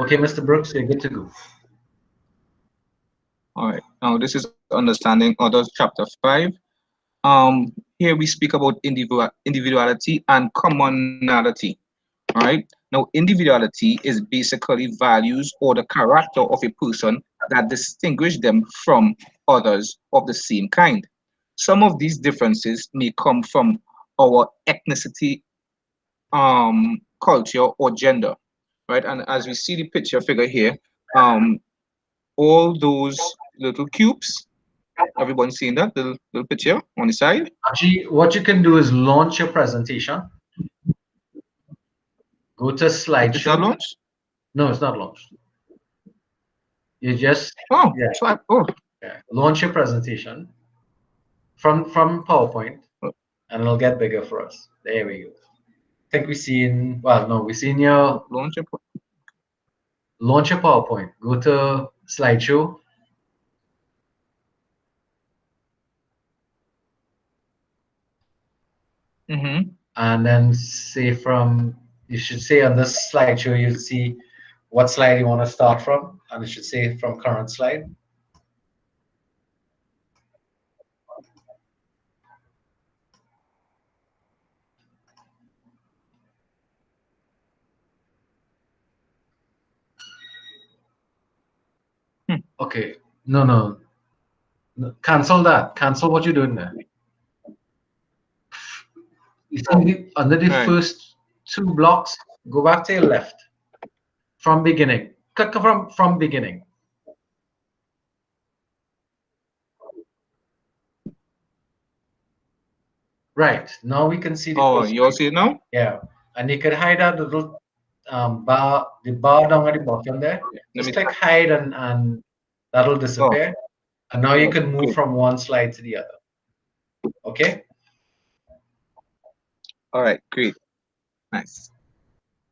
Okay, Mr. Brooks, you're good to go. All right. Now this is understanding others, chapter 5. Here we speak about individuality and commonality. All right. Now, individuality is basically values or the character of a person that distinguish them from others of the same kind. Some of these differences may come from our ethnicity, culture, or gender, right? And as we see the picture figure here, um, all those little cubes, everyone seeing that little picture on the side? Actually, what you can do is launch your presentation. Go to It's not slideshow. launched? No, it's not launched. You just Oh, yeah, oh, yeah. Launch your presentation from PowerPoint, oh, and it'll get bigger for us. There we go. I think we seen. Well, no, we seen your launch it. launch your PowerPoint. Go to slideshow. Mm-hmm. And then say from, you should say on this slideshow, you'll see what slide you want to start from, and it should say from current slide. Okay, no, cancel that. Cancel what you're doing there. You see under the All right. first two blocks, go back to your left from beginning. Click from beginning. Right, now we can see the Oh, full you all screen. see it now? Yeah, and you can hide that little bar, the bar down at the bottom there. Let Just me. click hide and that'll Oh, disappear. And now you can move good. from one slide to the other. Okay? All right, great. Nice.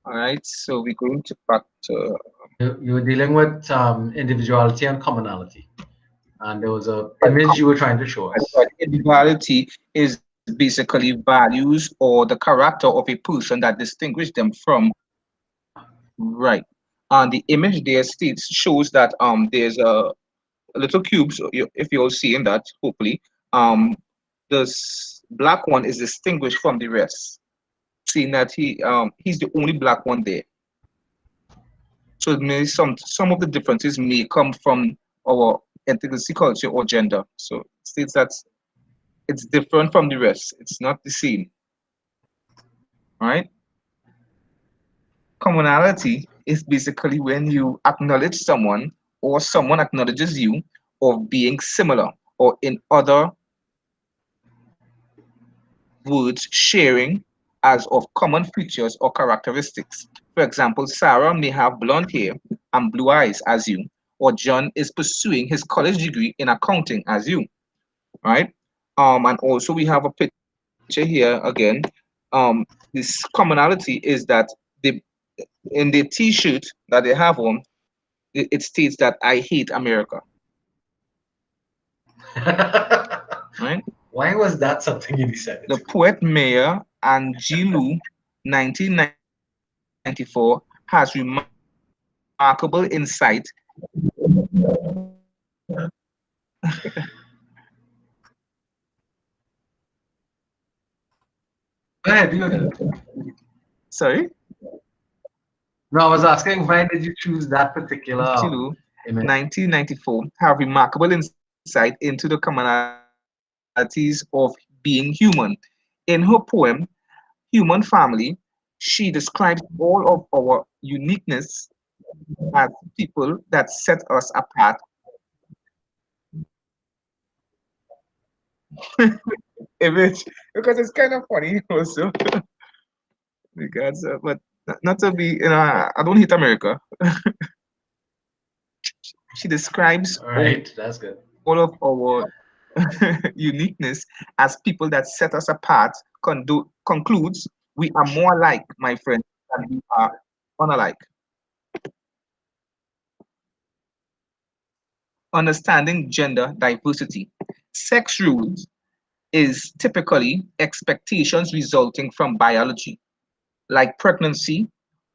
All right, so we're going to back to. You were dealing with individuality and commonality. And there was a image you were trying to show us. Individuality is basically values or the character of a person that distinguish them from. Right. And the image there states shows that there's a little cube. So if you're seeing that, hopefully, this black one is distinguished from the rest, seeing that he's the only black one there. So it may some of the differences may come from our ethnicity, culture, or gender. So it states that it's different from the rest. It's not the same, right? Commonality is basically when you acknowledge someone or someone acknowledges you of being similar, or in other words, sharing as of common features or characteristics. For example, Sarah may have blonde hair and blue eyes as you, or John is pursuing his college degree in accounting as you, right? And also we have a picture here again. This commonality is that they in the T-shirt that they have on, it states that I hate America, right? Why was that something you decided The to do? poet Mayer and G. Lu, 1994, has remarkable insight. Go ahead, you again. Sorry, No, I was asking why did you choose that particular Chilu, image? 1994, have remarkable insight into the commonalities of being human. In her poem, Human Family, she describes all of our uniqueness as people that set us apart. Image, because it's kind of funny also. Because, but not to be, I don't hate America. She describes All all right, of that's good. our uniqueness as people that set us apart. Concludes, we are more alike, my friend, than we are unalike. Understanding gender diversity. Sex rules is typically expectations resulting from biology, like pregnancy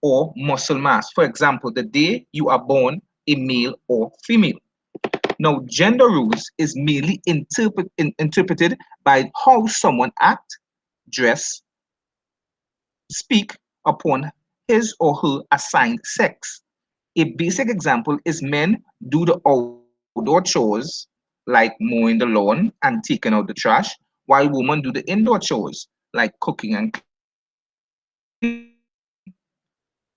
or muscle mass. For example, the day you are born, a male or female. Now, gender roles is merely interpreted by how someone act, dress, speak upon his or her assigned sex. A basic example is men do the outdoor chores like mowing the lawn and taking out the trash, while women do the indoor chores like cooking and cleaning.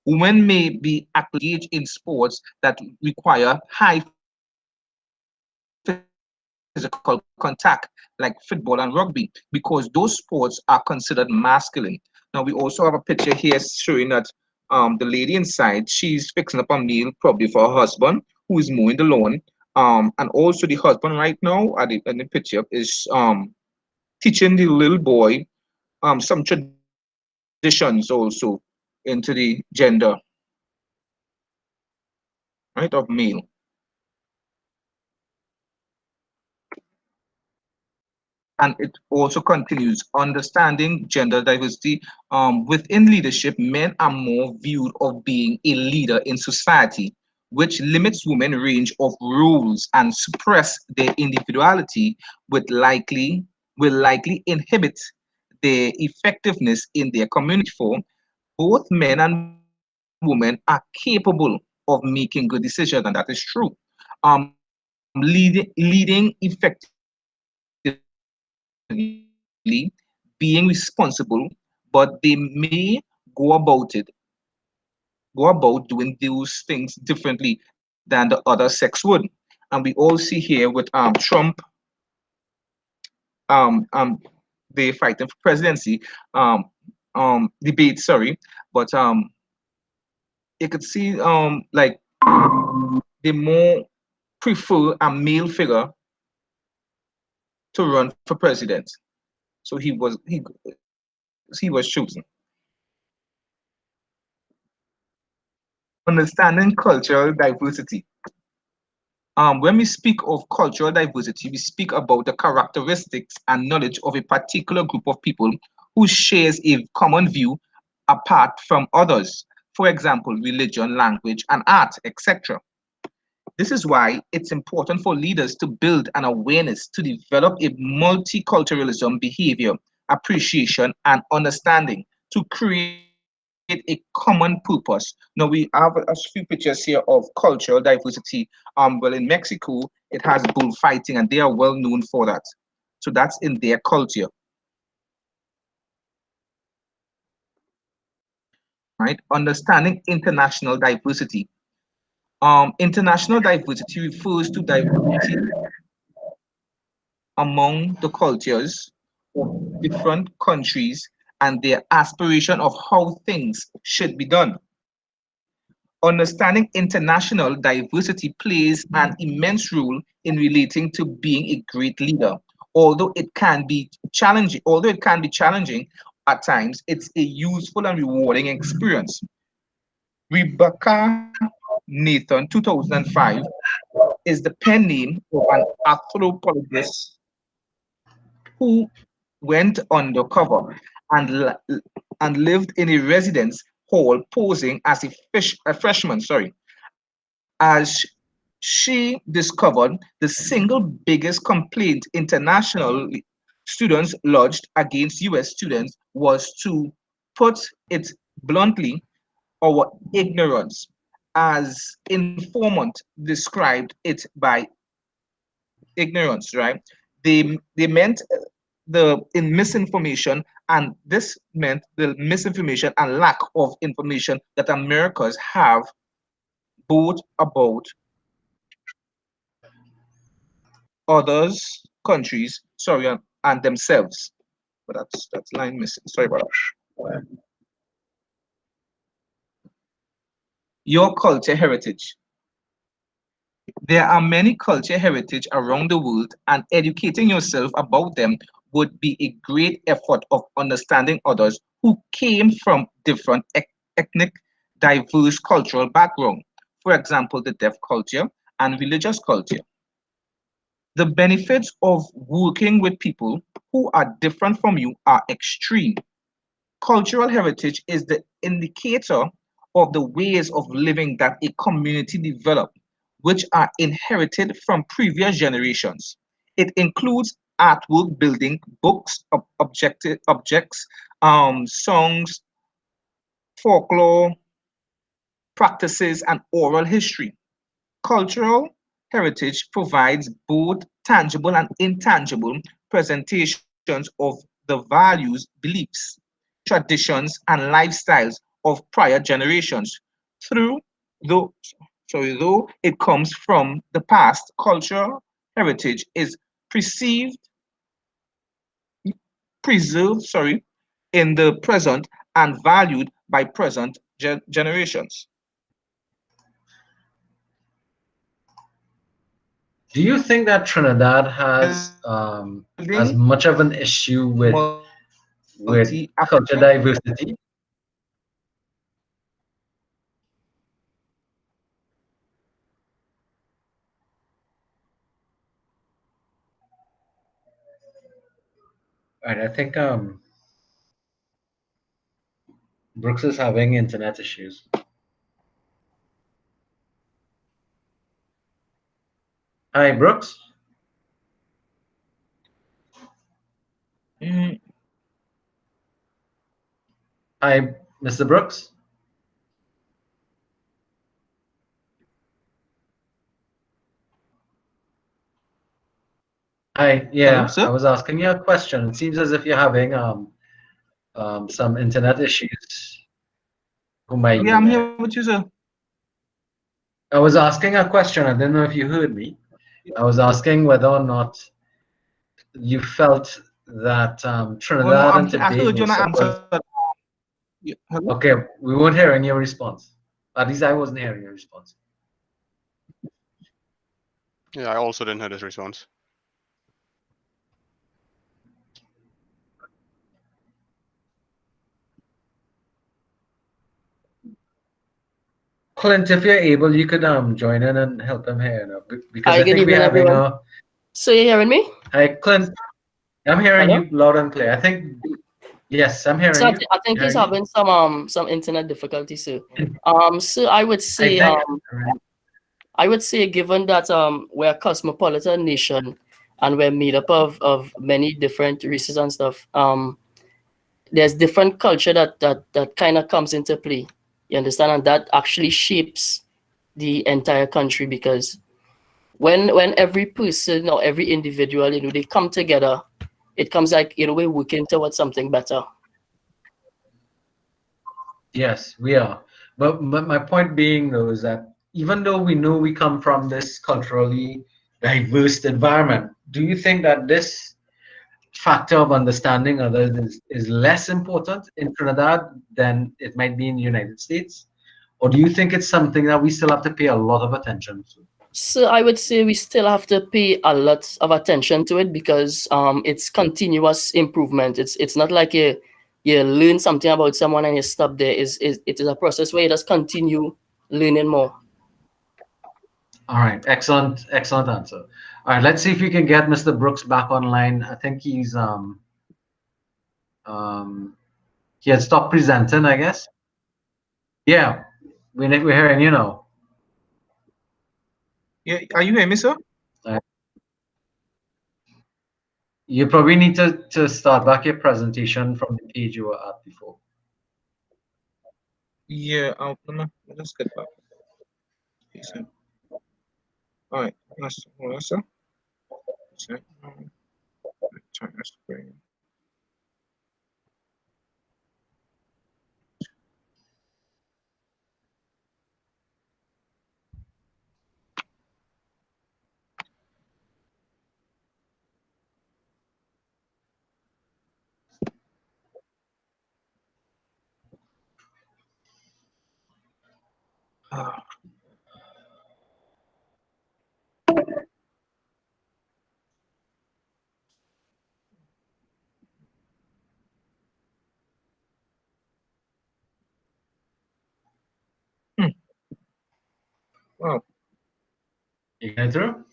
Women may be actively engaged in sports that require high physical contact, like football and rugby, because those sports are considered masculine. Now, we also have a picture here showing that the lady inside, she's fixing up a meal probably for her husband, who is mowing the lawn. And also the husband right now in the picture is teaching the little boy some traditions also into the gender, right, of male. And it also continues understanding gender diversity. Within leadership, men are more viewed of being a leader in society, which limits women range of roles and suppress their individuality, with likely will likely inhibit their effectiveness in their community. Therefore, both men and women are capable of making good decisions, and that is true. Leading effectively, being responsible, but they may go about it, go about doing those things differently than the other sex would. And we all see here with Trump, um, um, they fighting for presidency, debate, sorry, but you could see like they more prefer a male figure to run for president. So he was chosen. Understanding cultural diversity. When we speak of cultural diversity, we speak about the characteristics and knowledge of a particular group of people who shares a common view apart from others. For example, religion, language, and art, etc. This is why it's important for leaders to build an awareness to develop a multiculturalism behavior, appreciation, and understanding to create a common purpose. Now, we have a few pictures here of cultural diversity. Well, in Mexico, it has bullfighting, and they are well known for that. So that's in their culture, right? Understanding international diversity. International diversity refers to diversity among the cultures of different countries and their aspiration of how things should be done. Understanding international diversity plays an immense role in relating to being a great leader. Although it can be challenging at times, it's a useful and rewarding experience. Rebecca Nathan, 2005, is the pen name of an anthropologist who went undercover and lived in a residence hall posing as a freshman, as she discovered the single biggest complaint international students lodged against US students was, to put it bluntly, our ignorance, as informant described it by ignorance, right? They meant the in misinformation, and this meant the misinformation and lack of information that Americans have both about others, countries, sorry, and themselves. But that's line missing. Sorry about that. Your culture heritage. There are many culture heritage around the world, and educating yourself about them would be a great effort of understanding others who came from different ethnic, diverse cultural background. For example, the deaf culture and religious culture. The benefits of working with people who are different from you are extreme. Cultural heritage is the indicator of the ways of living that a community developed, which are inherited from previous generations. It includes artwork, building, books, objects, songs, folklore, practices, and oral history. Cultural heritage provides both tangible and intangible presentations of the values, beliefs, traditions, and lifestyles of prior generations. Through though though it comes from the past, cultural heritage is perceived preserved in the present and valued by present generations. Do you think that Trinidad has as Building much of an issue with culture multi-Africa. diversity? Right, I think Brooks is having internet issues. Hi, Brooks. Mm, Hi, Mr. Brooks. Hi, hello, yeah, I sir. was asking you a question. It seems as if you're having some internet issues. Who might Yeah, be I'm here there? with you, sir. I was asking a question. I didn't know if you heard me. I was asking whether or not you felt that Oh no, Trinidad and I heard Tobago you and I suffers. answered. Yeah, hello. Okay, we weren't hearing your response. At least I wasn't hearing your response. Yeah, I also didn't hear his response. Clint, if you're able, you could join in and help him here, because Hi, I good think we're evening, having everyone. a. So you hearing me? Hi, Clint. I'm hearing Hello? you loud and clear. I think yes, I'm hearing So you. I think he's Hearing me. having some internet difficulties. So I think. I would say given that we're a cosmopolitan nation and we're made up of many different races and stuff, there's different culture that kind of comes into play. You understand? And that actually shapes the entire country because when every person or every individual, they come together, it comes like, we're working towards something better. Yes, we are. But my point being though is that even though we know we come from this culturally diverse environment, do you think that this factor of understanding others is less important in Trinidad than it might be in the United States? Or do you think it's something that we still have to pay a lot of attention to? So I would say we still have to pay a lot of attention to it because it's continuous improvement. It's not like you learn something about someone and you stop there. It is a process where you just continue learning more. All right, excellent, excellent answer. All right, let's see if we can get Mr. Brooks back online. I think um he had stopped presenting, I guess. Yeah, we're hearing you know. Yeah, are you hearing me, sir? Uh, you probably need to start back your presentation from the page you were at before. Yeah, let's get back. Yes, sir. All right, hold on, sir. Yes, sir. Turn the screen. Ah, hmm. Wow. You getting through?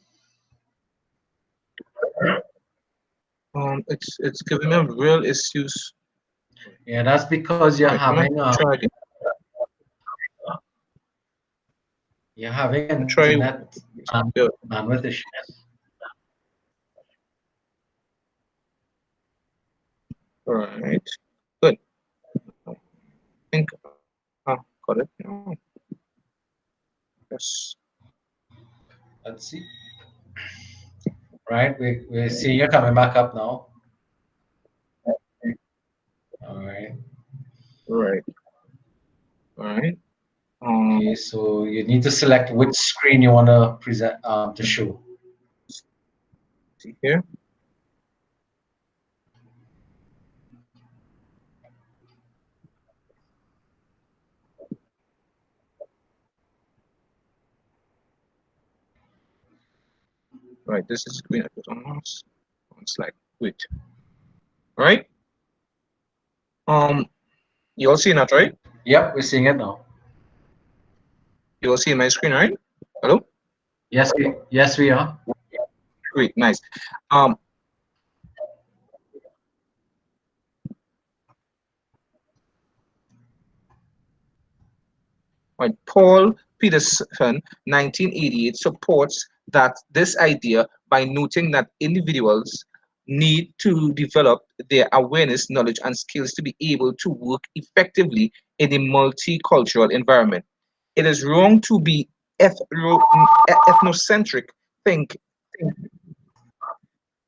It's giving me real issues. Yeah, that's because All you're right, I'm gonna having try again. You're having Try internet yeah. bandwidth issues. Right. Good. I think got it. Yeah. Yes. Let's see. Right, we see you coming back up now. All right. Right. Right. Okay, so you need to select which screen you want to present to show. See here. Right. This is screen I put on mouse. One slide. Wait. Right. You all seeing that, right? Yep, we're seeing it now. You all see my screen, right? Hello. Yes, we are. Great. Nice. Um. Right. Paul Peterson, 1988, supports that this idea by noting that individuals need to develop their awareness, knowledge, and skills to be able to work effectively in a multicultural environment. It is wrong to be ethnocentric, think,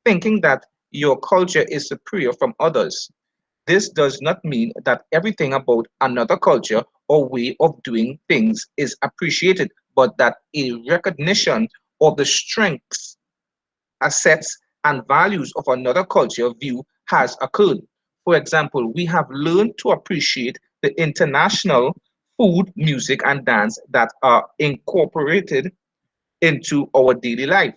thinking that your culture is superior from others. This does not mean that everything about another culture or way of doing things is appreciated, but that a recognition of the strengths, assets, and values of another culture view has occurred. For example, we have learned to appreciate the international food, music, and dance that are incorporated into our daily life.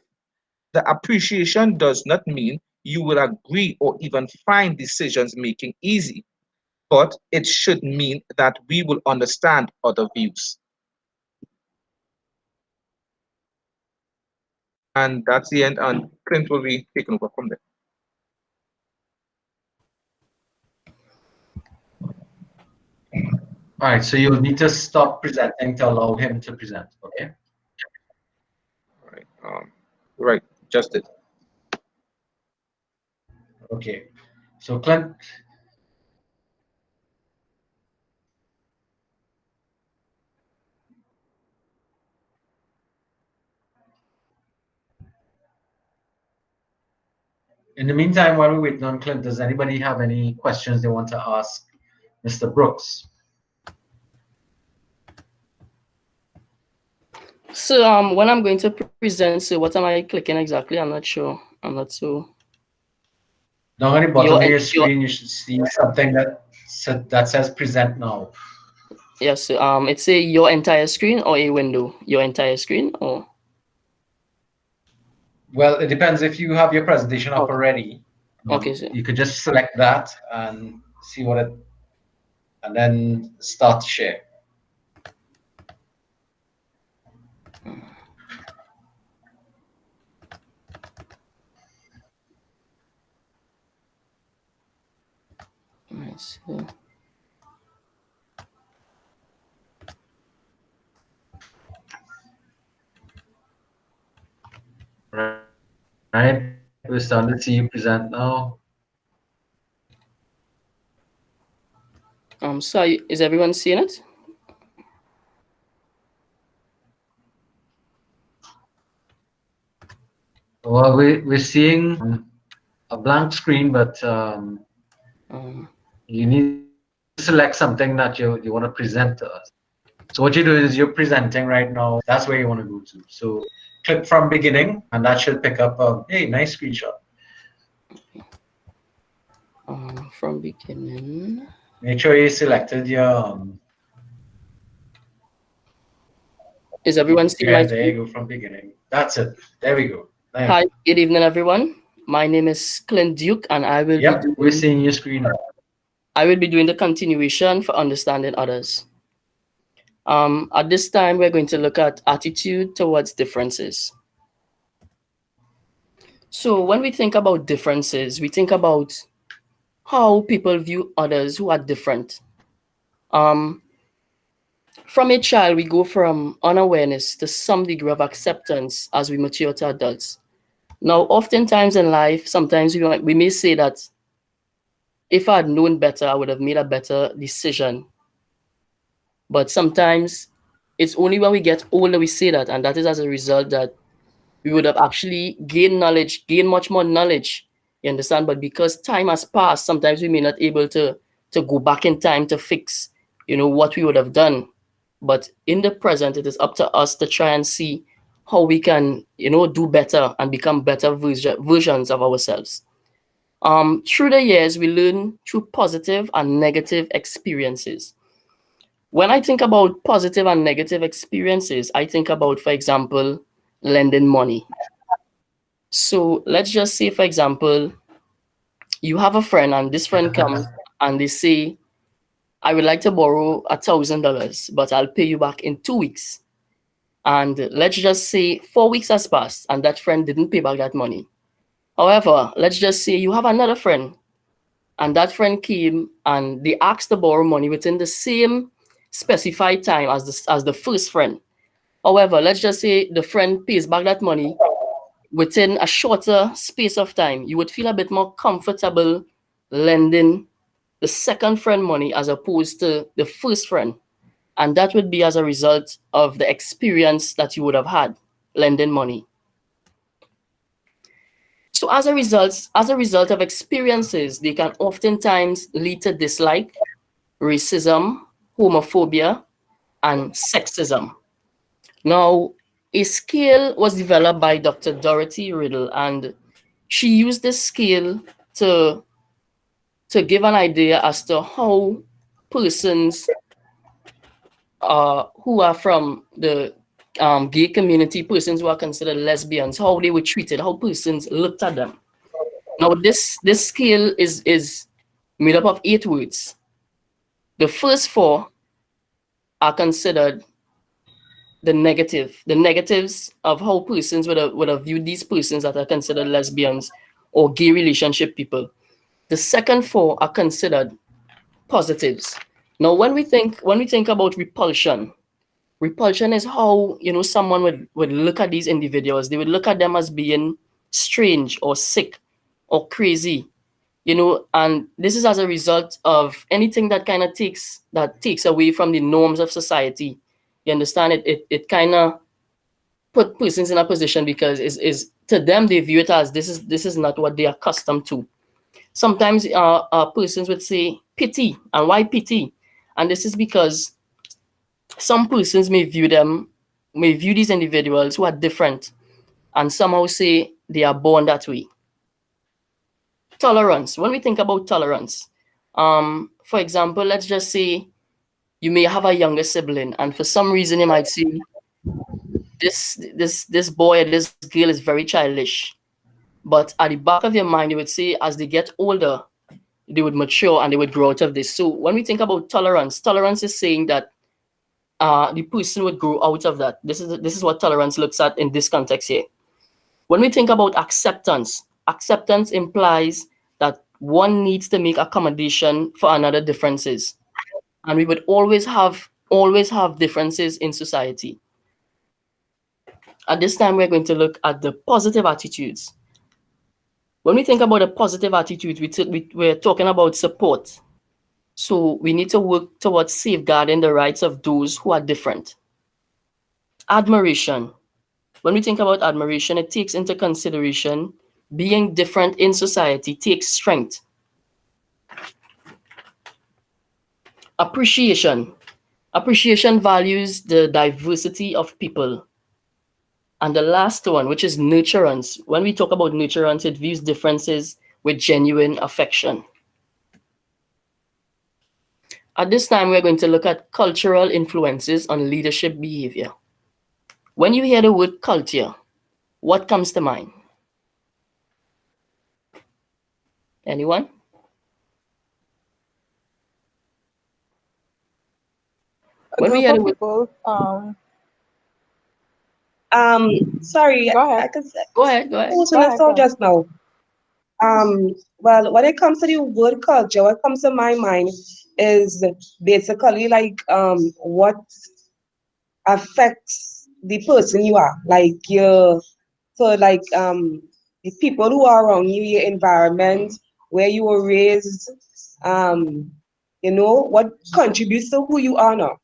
The appreciation does not mean you will agree or even find decisions making easy, but it should mean that we will understand other views. And that's the end, and Clint will be taken over from there. All right, so you'll need to stop presenting to allow him to present. Okay. All right. Right, just it. Okay. So Clint, in the meantime, while we're waiting on Clint, does anybody have any questions they want to ask Mr. Brooks? So when I'm going to present, so what am I clicking exactly? I'm not sure. I'm not so. Down at the Your bottom of your your screen, you should see something that says present now. yes. So, it's a your entire screen or a window. Your entire screen or Well, it depends if you have your presentation up okay. already. Okay. So You could just select that and see what it, and then start to share. let's see. Right, we're starting to see you present now. So is everyone seeing it? Well, we're seeing a blank screen, but you need to select something that you want to present to us. So what you do is you're presenting right now. That's where you want to go to. So click from beginning, and that should pick up a hey, nice screenshot. From beginning. Make sure you selected your. Is everyone seeing my Yeah, there screen? you go from beginning. That's it. There we go. There. Hi, good evening, everyone. My name is Clint Duke, and Yep, we're seeing your screen now. I will be doing the continuation for understanding others. At this time, we're going to look at attitude towards differences. So when we think about differences, we think about how people view others who are different. Um, From a child, we go from unawareness to some degree of acceptance as we mature to adults. Now, oftentimes in life, sometimes we may say that if I had known better, I would have made a better decision. But sometimes it's only when we get older we say that, and that is as a result that we would have actually gained knowledge, gained much more knowledge. You understand? But because time has passed, sometimes we may not able to go back in time to fix, what we would have done. But in the present, it is up to us to try and see how we can, do better and become better versions of ourselves. Through the years, we learn through positive and negative experiences. When I think about positive and negative experiences, I think about, for example, lending money. So let's just say, for example, you have a friend and this friend comes and they say, I would like to borrow $1,000, but I'll pay you back in 2 weeks. And let's just say 4 weeks has passed and that friend didn't pay back that money. However, let's just say you have another friend and that friend came and they asked to borrow money within the same specified time as the first friend. However, let's just say the friend pays back that money within a shorter space of time. You would feel a bit more comfortable lending the second friend money as opposed to the first friend. And that would be as a result of the experience that you would have had lending money. So as a result of experiences, they can oftentimes lead to dislike, racism, homophobia, and sexism. Now, a scale was developed by Dr. Dorothy Riddle, and she used this scale to give an idea as to how persons who are from the gay community, persons who are considered lesbians, how they were treated, how persons looked at them. Now, this scale is made up of 8 words. The first 4 are considered the negatives of how persons would have viewed these persons that are considered lesbians or gay relationship people. The second 4 are considered positives. Now, when we think about repulsion is how someone would look at these individuals. They would look at them as being strange or sick or crazy, and this is as a result of anything that kind of takes away from the norms of society. You understand? It kind of put persons in a position because is to them they view it as this is not what they are accustomed to. Sometimes persons would say pity, and why pity? And this is because some persons may view these individuals who are different and somehow say they are born that way. Tolerance. When we think about tolerance, for example, let's just say you may have a younger sibling, and for some reason you might say this boy or this girl is very childish. But at the back of your mind, you would say as they get older, they would mature and they would grow out of this. So when we think about tolerance is saying that the person would grow out of that. This is what tolerance looks at in this context here. When we think about acceptance implies that one needs to make accommodation for another differences, and we would always have differences in society. At this time, we're going to look at the positive attitudes. When we think about a positive attitude, we're talking about support. So we need to work towards safeguarding the rights of those who are different. Admiration. When we think about admiration, it takes into consideration being different in society takes strength. Appreciation. Appreciation values the diversity of people. And the last one, which is nurturance. When we talk about nurturance, it views differences with genuine affection. At this time, we're going to look at cultural influences on leadership behavior. When you hear the word culture, what comes to mind? Anyone? A When we group hear the of word, people. Sorry, Go I ahead. could say, go ahead, go ahead. also let's Go all ahead. just now. Well, when it comes to the word culture, what comes to my mind is basically like what affects the person you are. Like your so like the people who are around you, your environment, where you were raised, um, what contributes to who you are now.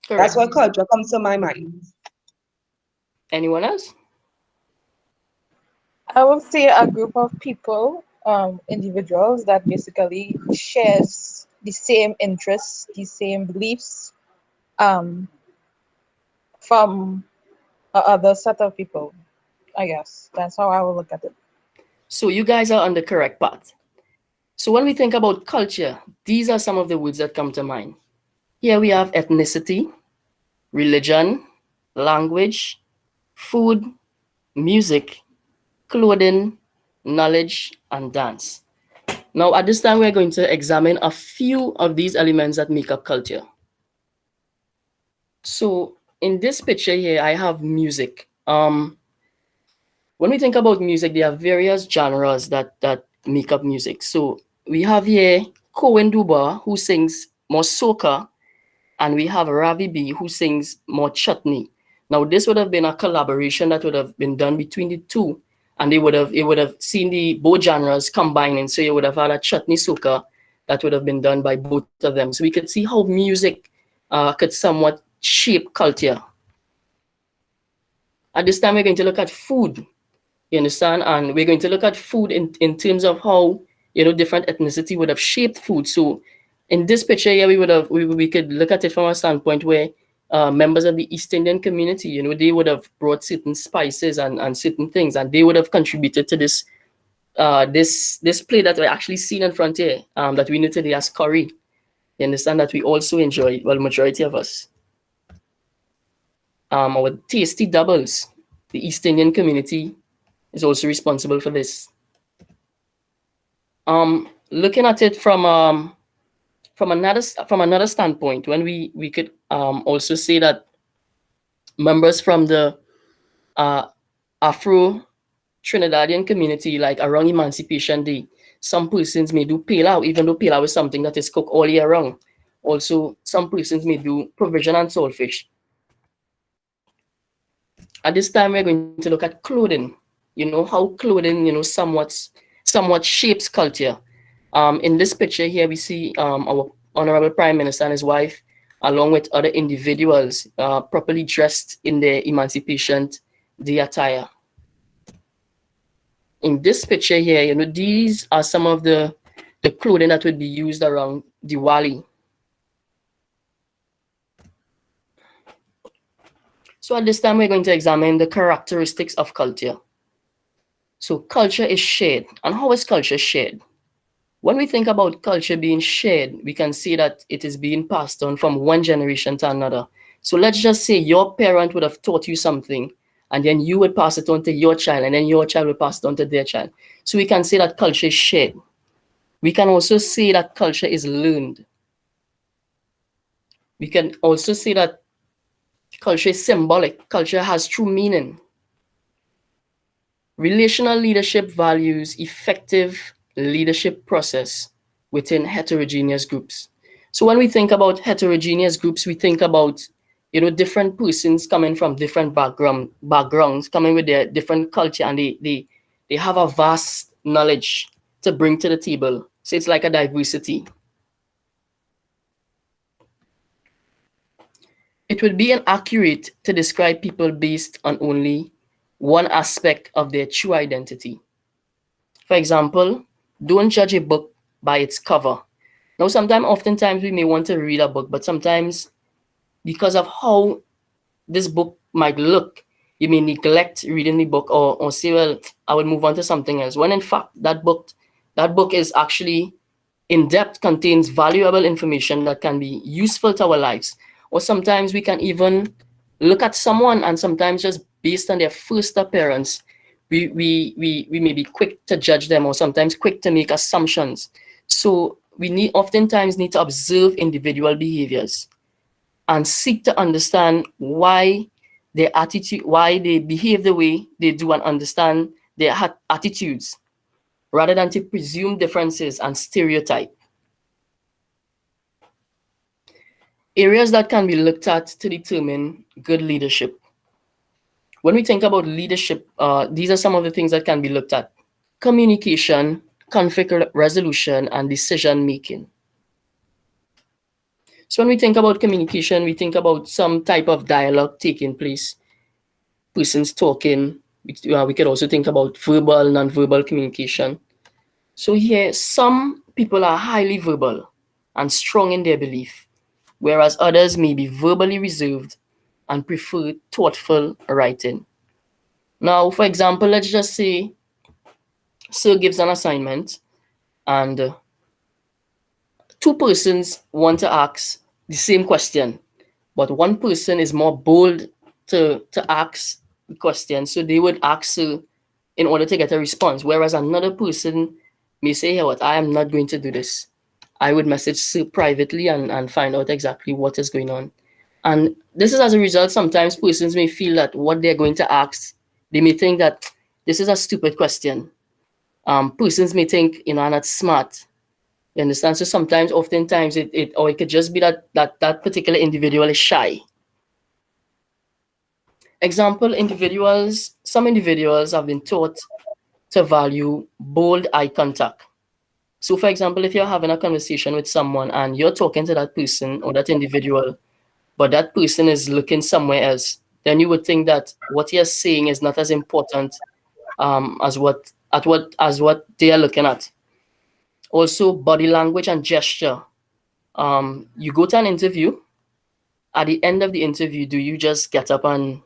That's Correct. what culture comes to my mind. Anyone else? I would say a group of people, individuals that basically shares the same interests, the same beliefs, um, from a other set of people. I guess that's how I will look at it. So you guys are on the correct path. So when we think about culture, these are some of the words that come to mind. Here we have ethnicity, religion, language, food, music, clothing, knowledge, and dance. Now, at this time, we're going to examine a few of these elements that make up culture. So, in this picture here, I have music. When we think about music, there are various genres that make up music. So, we have here Cohen Duba, who sings more soca, and we have Ravi B, who sings more chutney. Now, this would have been a collaboration that would have been done between the two, and it would have seen the both genres combining. So you would have had a chutney soca that would have been done by both of them. So we could see how music could somewhat shape culture. At this time, we're going to look at food. You understand? And we're going to look at food in terms of how different ethnicity would have shaped food. So in this picture here, we could look at it from a standpoint where members of the East Indian community, they would have brought certain spices and certain things, and they would have contributed to this this plate that we're actually seeing in front here, that we know today as curry. You understand that we also enjoy, well, majority of us. Our tasty doubles, the East Indian community is also responsible for this. Looking at it from another standpoint, when we could also say that members from the Afro Trinidadian community, like around Emancipation Day, some persons may do pilau, even though pilau is something that is cooked all year round. Also, some persons may do provision and saltfish. At this time, we're going to look at clothing. How clothing, somewhat shapes culture. In this picture here, we see our Honorable Prime Minister and his wife, along with other individuals, properly dressed in their Emancipation Day attire. In this picture here, these are some of the clothing that would be used around Diwali. So at this time, we're going to examine the characteristics of culture. So culture is shared. And how is culture shared? When we think about culture being shared, we can see that it is being passed on from one generation to another. So let's just say your parent would have taught you something, and then you would pass it on to your child, and then your child would pass it on to their child. So we can say that culture is shared. We can also say that culture is learned. We can also say that culture is symbolic. Culture has true meaning. Relational leadership values effective leadership process within heterogeneous groups. So when we think about heterogeneous groups, we think about different persons coming from different backgrounds, coming with their different culture, and they have a vast knowledge to bring to the table. So it's like a diversity. It would be inaccurate to describe people based on only one aspect of their true identity. For example, don't judge a book by its cover. Now, oftentimes we may want to read a book, but sometimes because of how this book might look, you may neglect reading the book or say, well, I will move on to something else. When in fact, that book is actually in depth, contains valuable information that can be useful to our lives. Or sometimes we can even look at someone, and sometimes just based on their first appearance, we may be quick to judge them, or sometimes quick to make assumptions. So we oftentimes need to observe individual behaviors and seek to understand why their attitude, why they behave the way they do, and understand their attitudes, rather than to presume differences and stereotype. areas that can be looked at to determine good leadership. When we think about leadership, these are some of the things that can be looked at: communication, conflict resolution, and decision making. So when we think about communication, we think about some type of dialogue taking place, persons talking. We could also think about verbal, non-verbal communication. So here, some people are highly verbal and strong in their belief, whereas others may be verbally reserved and prefer thoughtful writing. Now, for example, let's just say Sir gives an assignment and two persons want to ask the same question, but one person is more bold to ask the question, so they would ask Sir in order to get a response, whereas another person may say, hey, what, I am not going to do this. I would message Sir privately and find out exactly what is going on. And this is as a result, sometimes persons may feel that what they're going to ask, they may think that this is a stupid question. Persons may think, I'm not smart. You understand? So sometimes, oftentimes, it could just be that particular individual is shy. Example, some individuals have been taught to value bold eye contact. So for example, if you're having a conversation with someone and you're talking to that person or that individual, but that person is looking somewhere else, then you would think that what you're saying is not as important as what they are looking at. Also, body language and gesture. You go to an interview. At the end of the interview, do you just get up and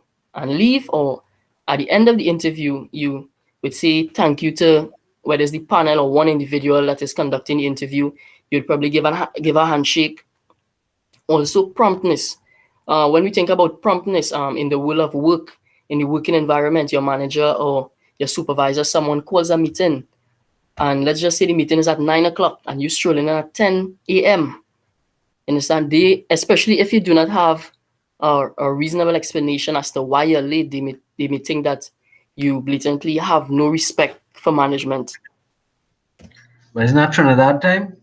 leave, or at the end of the interview you would say thank you to whether it's the panel or one individual that is conducting the interview? You'd probably give a handshake. Also, promptness. When we think about promptness in the world of work, in the working environment, your manager or your supervisor, someone calls a meeting, and let's just say the meeting is at 9 o'clock and you stroll in at 10 a.m. Understand? Especially if you do not have a reasonable explanation as to why you're late, they may think that you blatantly have no respect for management. But isn't that Trinidad time?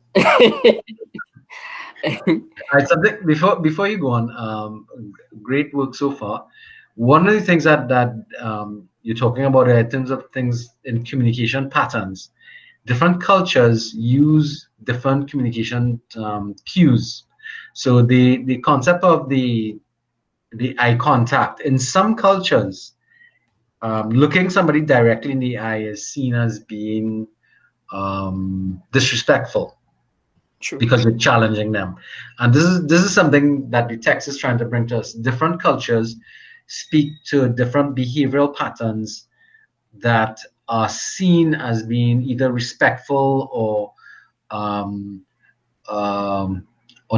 Right, something before you go on. Great work so far. One of the things that you're talking about in terms of things in communication patterns, different cultures use different communication cues. So the concept of the eye contact in some cultures, looking somebody directly in the eye is seen as being disrespectful. True. Because you're challenging them. And this is something that the text is trying to bring to us. Different cultures speak to different behavioral patterns that are seen as being either respectful or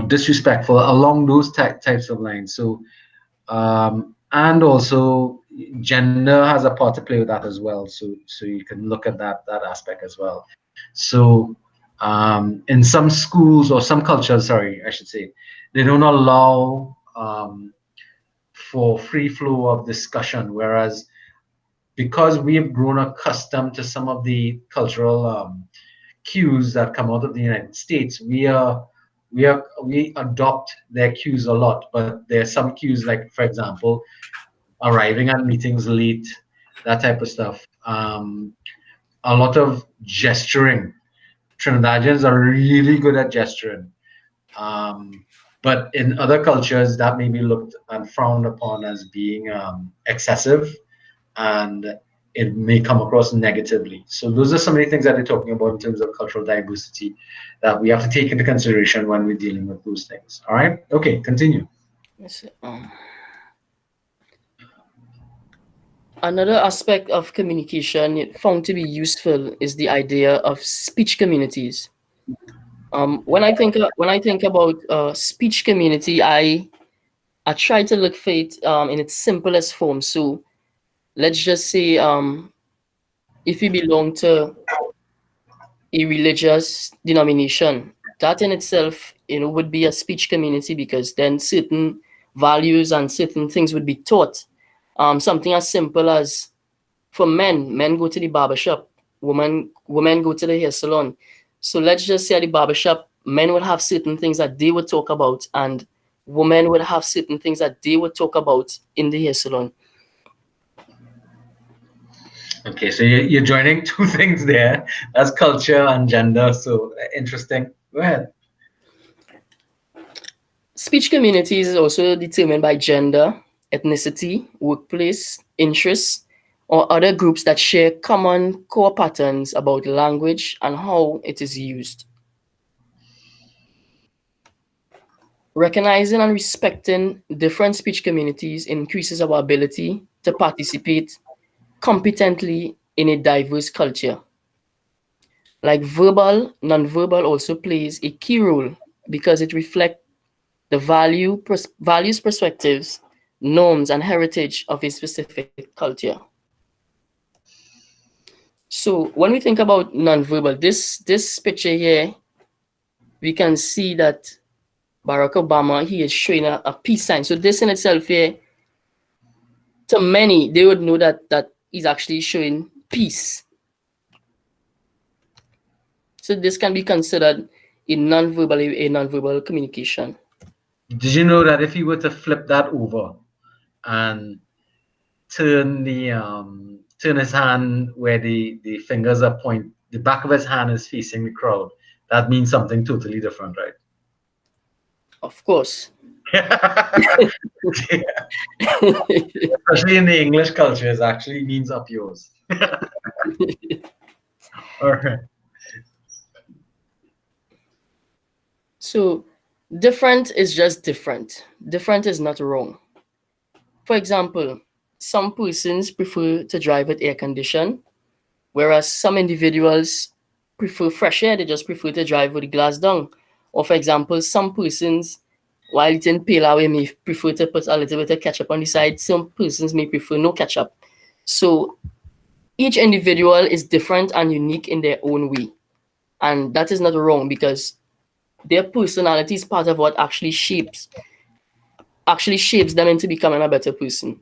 disrespectful along those types of lines. So and also gender has a part to play with that as well. So you can look at that aspect as well. So in some schools or some cultures, sorry, I should say, they don't allow for free flow of discussion, whereas because we have grown accustomed to some of the cultural cues that come out of the United States, we adopt their cues a lot. But there are some cues, like for example, arriving at meetings late, that type of stuff. A lot of gesturing. Trinidadians are really good at gesturing. But in other cultures, that may be looked and frowned upon as being excessive, and it may come across negatively. So those are some of the things that they're talking about in terms of cultural diversity that we have to take into consideration when we're dealing with those things. All right? Okay, continue. Yes, another aspect of communication found to be useful is the idea of speech communities. When I think about speech community, I try to look for it in its simplest form. So let's just say if you belong to a religious denomination, that in itself, would be a speech community, because then certain values and certain things would be taught. Something as simple as, for men go to the barbershop, women go to the hair salon. So let's just say at the barbershop, men would have certain things that they would talk about, and women would have certain things that they would talk about in the hair salon. Okay, so you're joining two things there. That's culture and gender. So interesting. Go ahead. Speech communities is also determined by gender, ethnicity, workplace, interests, or other groups that share common core patterns about language and how it is used. Recognizing and respecting different speech communities increases our ability to participate competently in a diverse culture. Like verbal, nonverbal also plays a key role because it reflects the values, perspectives, norms, and heritage of a specific culture. So when we think about nonverbal, this picture here, we can see that Barack Obama, he is showing a peace sign. So this in itself here, to many, they would know that he's actually showing peace. So this can be considered a nonverbal communication. Did you know that if you were to flip that over and turn his hand where the fingers are the back of his hand is facing the crowd, that means something totally different, right? Of course. Especially in the English culture, it actually means up yours. All right. So different is just different. Different is not wrong. For example, some persons prefer to drive with air condition, whereas some individuals prefer fresh air. They just prefer to drive with the glass down. Or for example, some persons, while eating pilau, may prefer to put a little bit of ketchup on the side. Some persons may prefer no ketchup. So each individual is different and unique in their own way. And that is not wrong because their personality is part of what actually shapes them into becoming a better person.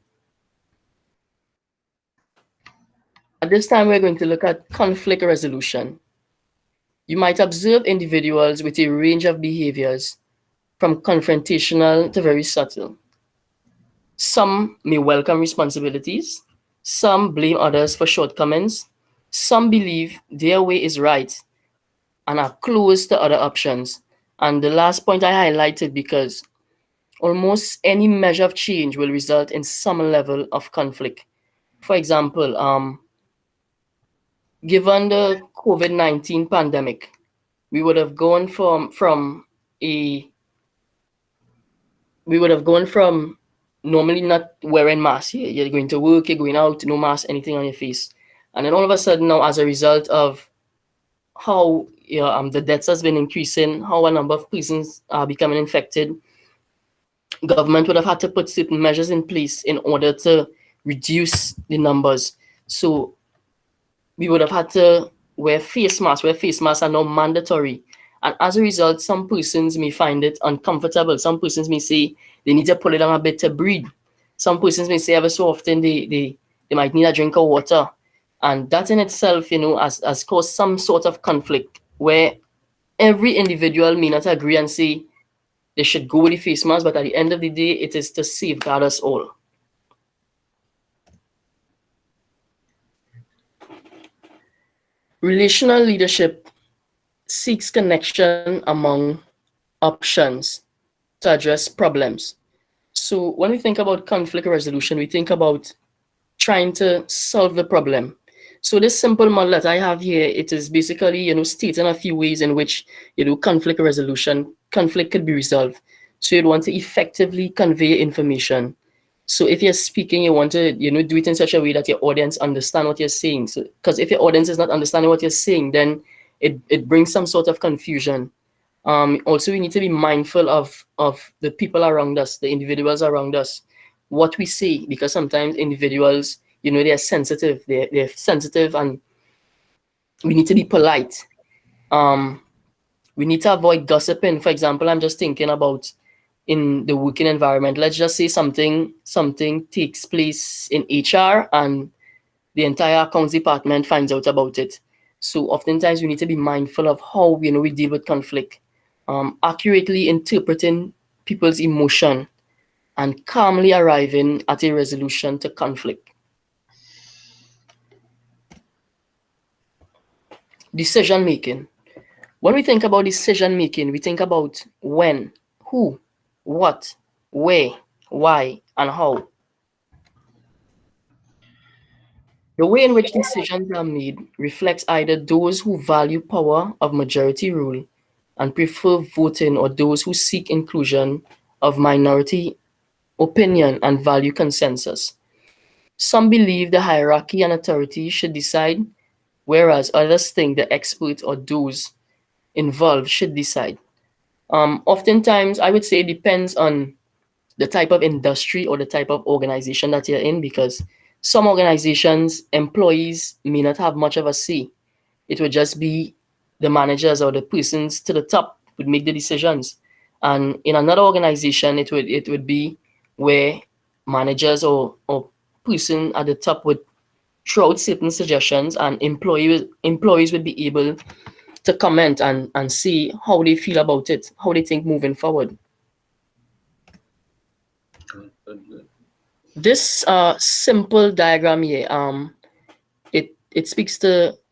At this time, we're going to look at conflict resolution. You might observe individuals with a range of behaviors, from confrontational to very subtle. Some may welcome responsibilities, some blame others for shortcomings, some believe their way is right and are closed to other options. And the last point I highlighted because almost any measure of change will result in some level of conflict. For example, given the COVID-19 pandemic, we would have gone from normally not wearing masks. You're going to work, you're going out, no mask, anything on your face. And then all of a sudden now, as a result of how the deaths has been increasing, how a number of persons are becoming infected, government would have had to put certain measures in place in order to reduce the numbers. So we would have had to wear face masks, where face masks are now mandatory. And as a result, some persons may find it uncomfortable. Some persons may say they need to pull it down a bit to breathe. Some persons may say ever so often they might need a drink of water. And that in itself, has caused some sort of conflict where every individual may not agree and say they should go with the face mask, but at the end of the day, it is to safeguard us all. Relational leadership seeks connection among options to address problems. So when we think about conflict resolution, we think about trying to solve the problem. So this simple model that I have here, it is basically, stating a few ways in which, conflict could be resolved. So you'd want to effectively convey information. So if you're speaking, you want to, do it in such a way that your audience understand what you're saying. So, because if your audience is not understanding what you're saying, then it brings some sort of confusion. Also, we need to be mindful of the people around us, the individuals around us, what we say, because sometimes individuals, they're sensitive. They're sensitive, and we need to be polite. We need to avoid gossiping. For example, I'm just thinking about in the working environment. Let's just say something takes place in HR and the entire accounts department finds out about it. So oftentimes we need to be mindful of how we deal with conflict. Accurately interpreting people's emotion and calmly arriving at a resolution to conflict. Decision making. When we think about decision making, we think about when, who, what, where, why, and how. The way in which decisions are made reflects either those who value power of majority rule and prefer voting, or those who seek inclusion of minority opinion and value consensus. Some believe the hierarchy and authority should decide, whereas others think the expert or those involved should decide. Oftentimes, I would say it depends on the type of industry or the type of organization that you're in, because some organizations, employees may not have much of a say. It would just be the managers or the persons to the top would make the decisions. And in another organization, it would be where managers or person at the top would throw out certain suggestions, and employees would be able to comment and see how they feel about it, how they think moving forward. Good. This simple diagram here, it speaks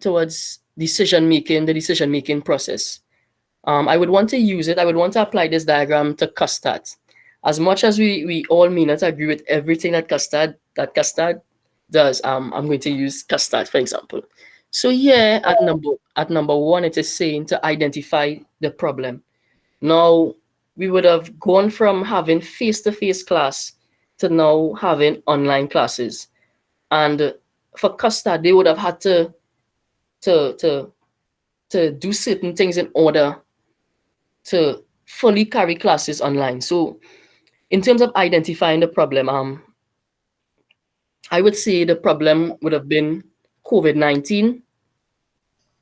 towards decision making, the decision making process. I would want to use it. I would want to apply this diagram to custard. As much as we all may not agree with everything that custard does, I'm going to use custard for example. So here at number one, it is saying to identify the problem. Now we would have gone from having face-to-face class to now having online classes, and for custard, they would have had to to to do certain things in order to fully carry classes online. So in terms of identifying the problem, I would say the problem would have been COVID-19.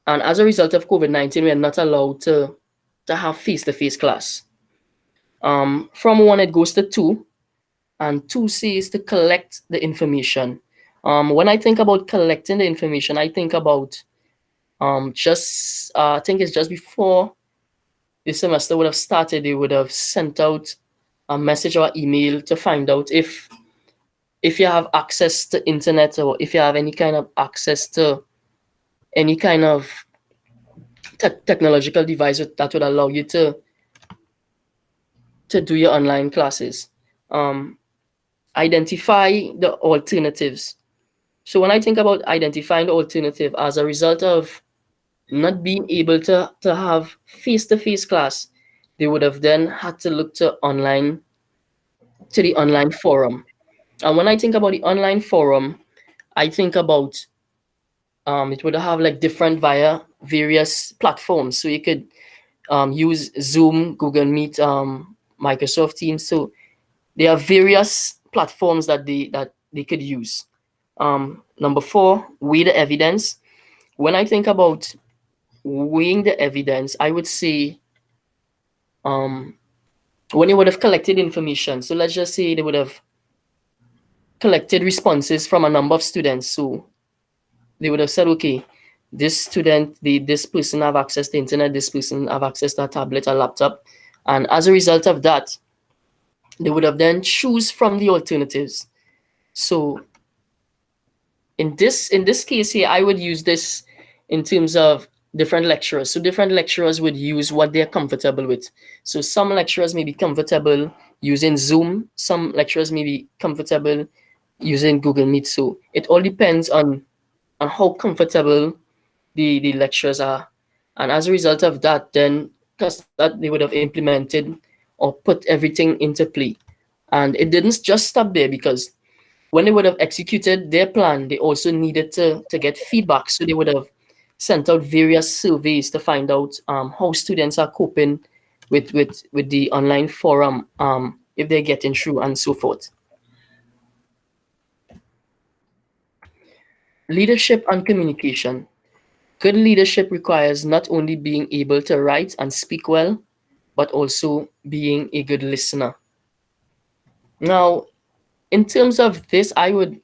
And as a result of COVID-19, we are not allowed to have face-to-face class. From one, it goes to two, and two says to collect the information. When I think about collecting the information, I think about I think it's just before the semester would have started, they would have sent out a message or email to find out if you have access to internet, or if you have any kind of access to any kind of technological device that would allow you to do your online classes. Identify the alternatives. So when I think about identifying the alternative as a result of not being able to have face-to-face class, they would have then had to look to the online forum. And when I think about the online forum, I think about it would have like different via various platforms. So you could use Zoom, Google Meet, Microsoft Teams. So there are various platforms that they could use. Number four, weigh the evidence. When I think about weighing the evidence, I would say when they would have collected information. So let's just say they would have collected responses from a number of students. So they would have said, okay, this student, this person have access to internet, this person have access to a tablet, a laptop. And as a result of that, they would have then choose from the alternatives. So in this case here, I would use this in terms of different lecturers. So different lecturers would use what they're comfortable with. So some lecturers may be comfortable using Zoom. Some lecturers may be comfortable using Google Meet. So it all depends on how comfortable the lecturers are. And as a result of that, then that they would have implemented or put everything into play. And it didn't just stop there, because when they would have executed their plan, they also needed to get feedback. So they would have sent out various surveys to find out how students are coping with the online forum, if they're getting through, and so forth. Leadership and communication. Good leadership requires not only being able to write and speak well, but also being a good listener. Now, in terms of this, I would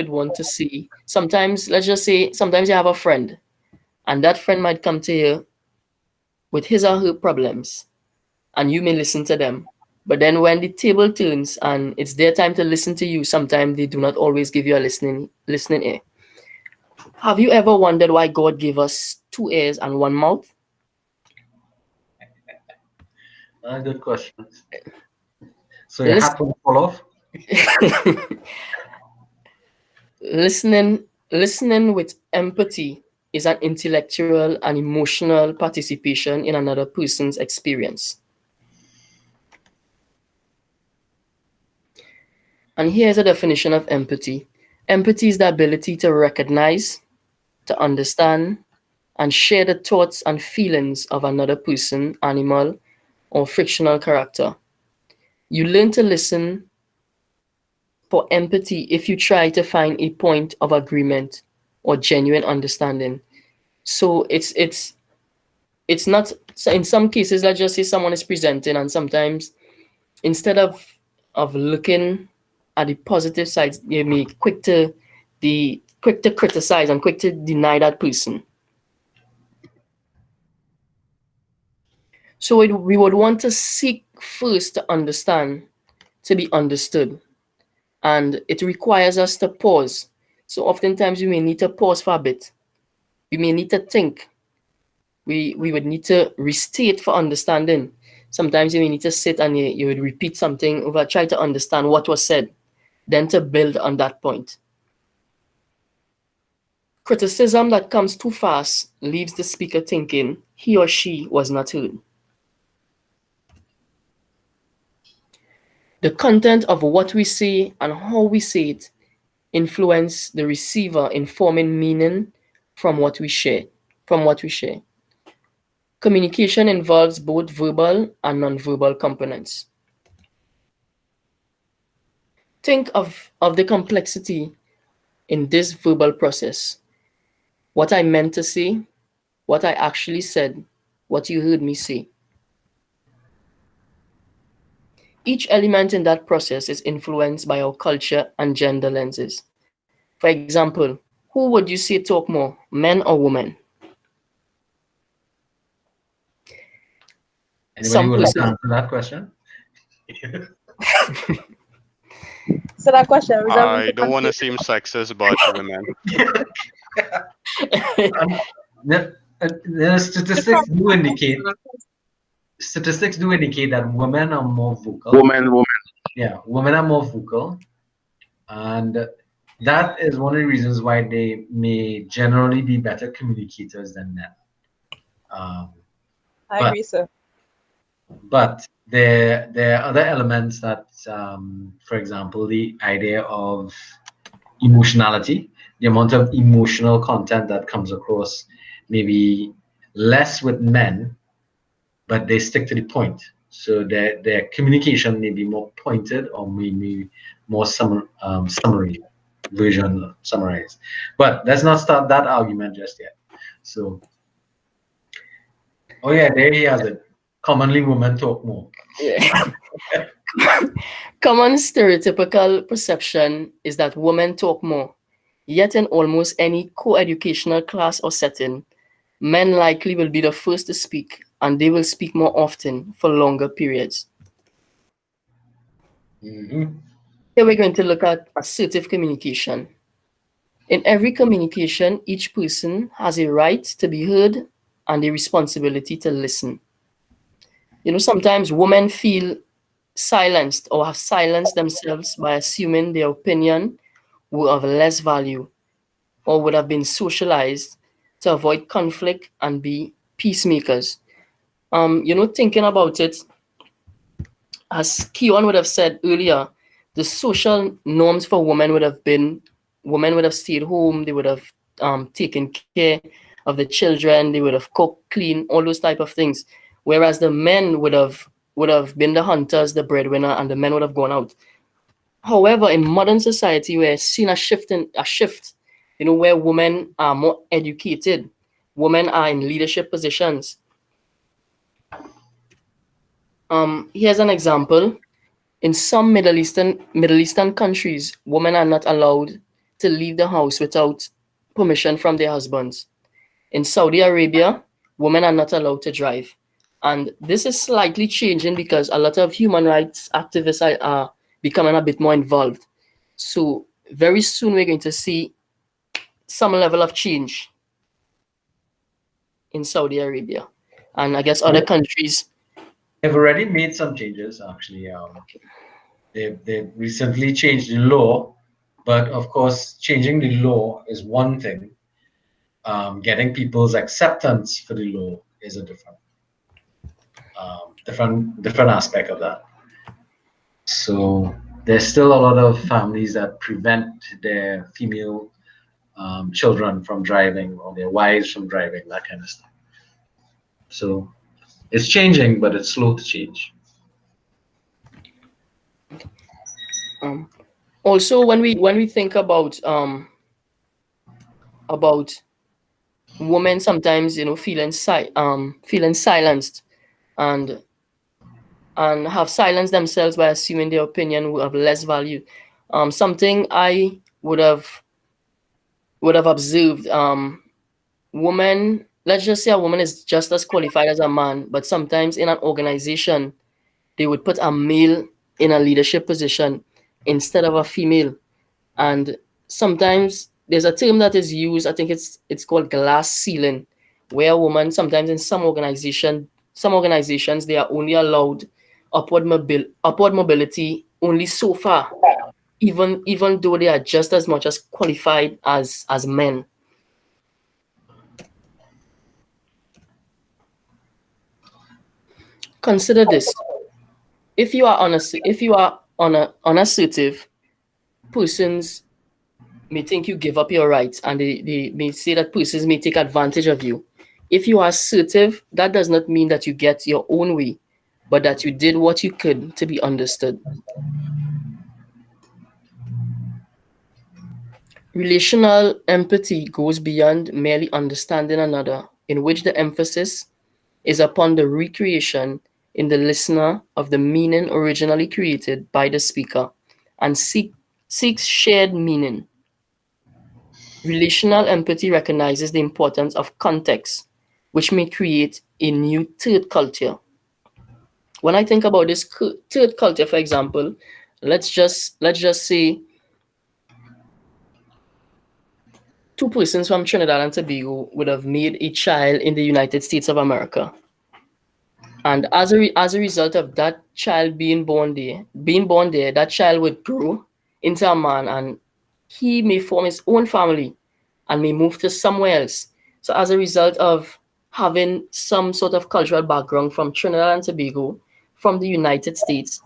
want to see, sometimes, let's just say, sometimes you have a friend, and that friend might come to you with his or her problems, and you may listen to them. But then when the table turns and it's their time to listen to you, sometimes they do not always give you a listening ear. Have you ever wondered why God gave us two ears and one mouth? Good question. So your hat will fall off? Listening with empathy is an intellectual and emotional participation in another person's experience. And here's a definition of empathy. Empathy is the ability to recognize, to understand, and share the thoughts and feelings of another person, animal, or fictional character. You learn to listen for empathy if you try to find a point of agreement or genuine understanding. So it's not, so in some cases, let's just say someone is presenting, and sometimes instead of looking at the positive sides, they may quick to criticize and quick to deny that person. So we would want to seek first to understand, to be understood. And it requires us to pause. So oftentimes we may need to pause for a bit. We may need to think. We would need to restate for understanding. Sometimes you may need to sit and you would repeat something over, try to understand what was said, then to build on that point. Criticism that comes too fast leaves the speaker thinking he or she was not heard. The content of what we say and how we say it influence the receiver in forming meaning from what we share. Communication involves both verbal and non-verbal components. Think of the complexity in this verbal process. What I meant to say, what I actually said, what you heard me say. Each element in that process is influenced by our culture and gender lenses. For example, who would you say talk more, men or women? Anybody would like to answer that question? So that question was I don't want to seem sexist, but women. The statistics do indicate that women are more vocal. Women. Yeah, women are more vocal, and that is one of the reasons why they may generally be better communicators than men. I agree, sir. But there are other elements that, for example, the idea of emotionality, the amount of emotional content that comes across, maybe less with men, but they stick to the point. So their communication may be more pointed or maybe more summary version summarized. But let's not start that argument just yet. So, oh yeah, there he has it. Commonly, women talk more. Yeah. Common stereotypical perception is that women talk more. Yet in almost any co-educational class or setting, men likely will be the first to speak, and they will speak more often for longer periods. Mm-hmm. Here we're going to look at assertive communication. In every communication, each person has a right to be heard and a responsibility to listen. You know, sometimes women feel silenced or have silenced themselves by assuming their opinion were of less value or would have been socialized to avoid conflict and be peacemakers. You know, thinking about it, as Keon would have said earlier, the social norms for women would have been women would have stayed home, they would have taken care of the children, they would have cooked, clean, all those type of things. Whereas the men would have been the hunters, the breadwinner, and the men would have gone out. However, in modern society, we're seeing a shift, you know, where women are more educated, women are in leadership positions. Here's an example. In some Middle Eastern countries, women are not allowed to leave the house without permission from their husbands. In Saudi Arabia, women are not allowed to drive. And this is slightly changing because a lot of human rights activists are becoming a bit more involved. So very soon we're going to see some level of change in Saudi Arabia. And I guess other countries. They've already made some changes, actually. They've recently changed the law, but of course, changing the law is one thing. Getting people's acceptance for the law is a different aspect of that. So there's still a lot of families that prevent their female children from driving or their wives from driving, that kind of stuff. So it's changing, but it's slow to change. Also, when we think about women sometimes feeling silenced and have silenced themselves by assuming their opinion will have less value. Something I would have observed, woman, let's just say a woman is just as qualified as a man, but sometimes in an organization they would put a male in a leadership position instead of a female. And sometimes there's a term that is used, I think it's called glass ceiling, where a woman sometimes in some organizations they are only allowed upward mobility only so far, even though they are just as much as qualified as men. Consider this: if you are unassertive, persons may think you give up your rights, and they may say that persons may take advantage of you. If you are assertive, that does not mean that you get your own way, but that you did what you could to be understood. Relational empathy goes beyond merely understanding another, in which the emphasis is upon the recreation in the listener of the meaning originally created by the speaker and seeks shared meaning. Relational empathy recognizes the importance of context, which may create a new third culture. When I think about this third culture, for example, let's just say two persons from Trinidad and Tobago would have made a child in the United States of America. And as a result of that child being born there, that child would grow into a man, and he may form his own family and may move to somewhere else. So as a result of having some sort of cultural background from Trinidad and Tobago, from the United States,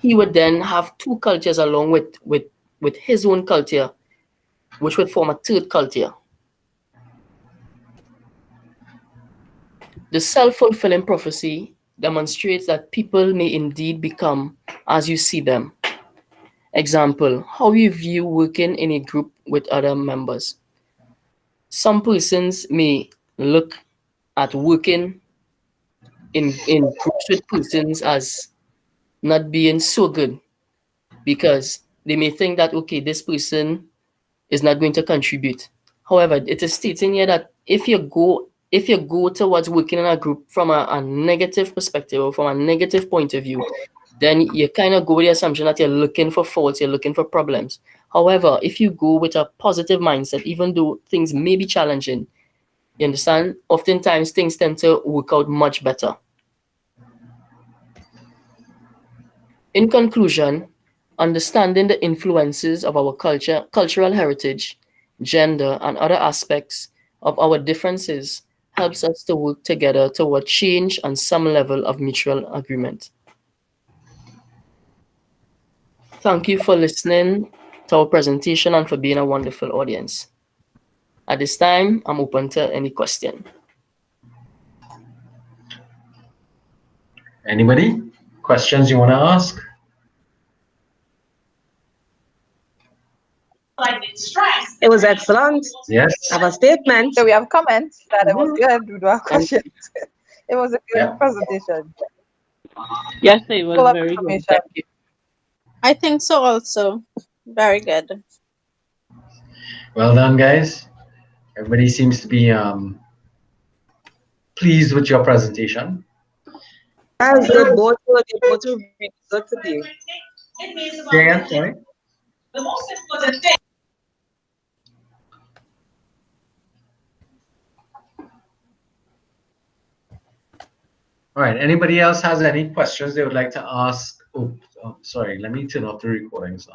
he would then have two cultures along with his own culture, which would form a third culture. The self-fulfilling prophecy demonstrates that people may indeed become as you see them. Example, how you view working in a group with other members. Some persons may look at working in groups with persons as not being so good, because they may think that, okay, this person is not going to contribute. However, it is stating here that if you go towards working in a group from a negative perspective or from a negative point of view, then you kind of go with the assumption that you're looking for faults, you're looking for problems. However, if you go with a positive mindset, even though things may be challenging, you understand, oftentimes things tend to work out much better. In conclusion, understanding the influences of our cultural heritage, gender, and other aspects of our differences helps us to work together toward change and some level of mutual agreement. Thank you for listening to our presentation and for being a wonderful audience. At this time, I'm open to any question. Anybody? Questions you want to ask? It was excellent. Yes. I have a statement. So we have comments that it was good. We don't have questions. It was a good Yeah. presentation. Yes, it was Full of very good. information. Thank you. I think so also. Very good. Well done, guys. Everybody seems to be pleased with your presentation. Yes, they both were really good today. Dan, sorry. All right. Anybody else has any questions they would like to ask? Oh, sorry. Let me turn off the recording. So.